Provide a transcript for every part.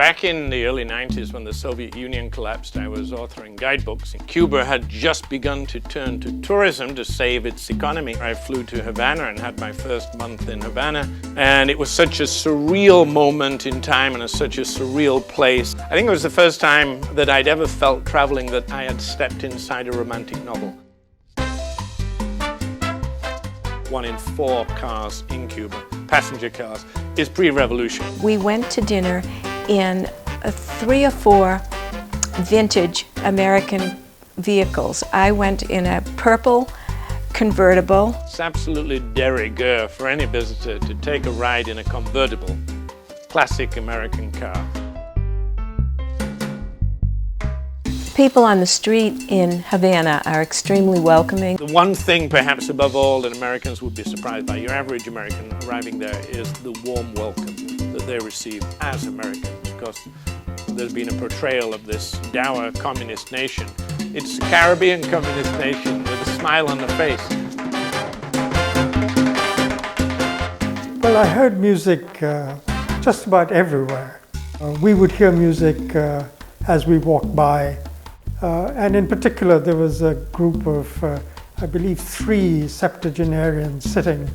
Back in the early 90s, when the Soviet Union collapsed, I was authoring guidebooks. Cuba had just begun to turn to tourism to save its economy. I flew to Havana and had my first month in Havana, and it was such a surreal moment in time and such a surreal place. I think it was the first time that I'd ever felt traveling that I had stepped inside a romantic novel. 1 in 4 cars in Cuba, passenger cars, is pre-revolution. We went to dinner in 3 or 4 vintage American vehicles. I went in a purple convertible. It's absolutely de rigueur for any visitor to take a ride in a convertible, classic American car. People on the street in Havana are extremely welcoming. The one thing, perhaps above all, that Americans would be surprised by, your average American arriving there, is the warm welcome that they receive as Americans, because there's been a portrayal of this dour communist nation. It's a Caribbean communist nation with a smile on the face. Well, I heard music just about everywhere. We would hear music as we walked by. And in particular, there was a group of, I believe, 3 septuagenarians sitting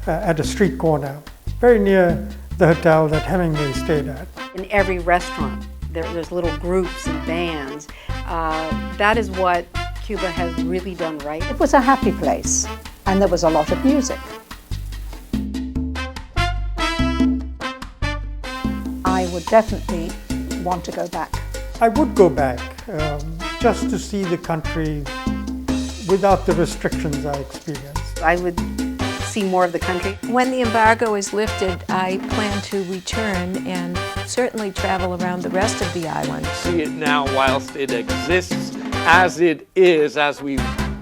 at a street corner, very near the hotel that Hemingway stayed at. In every restaurant, there's little groups and bands. That is what Cuba has really done right. It was a happy place, and there was a lot of music. I would definitely want to go back. I would go back just to see the country without the restrictions I experienced. I would see more of the country. When the embargo is lifted, I plan to return and certainly travel around the rest of the island. See it now whilst it exists, as it is, as we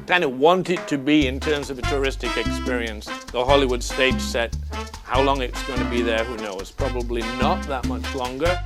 kind of want it to be in terms of a touristic experience. The Hollywood stage set, how long it's going to be there, who knows? Probably not that much longer.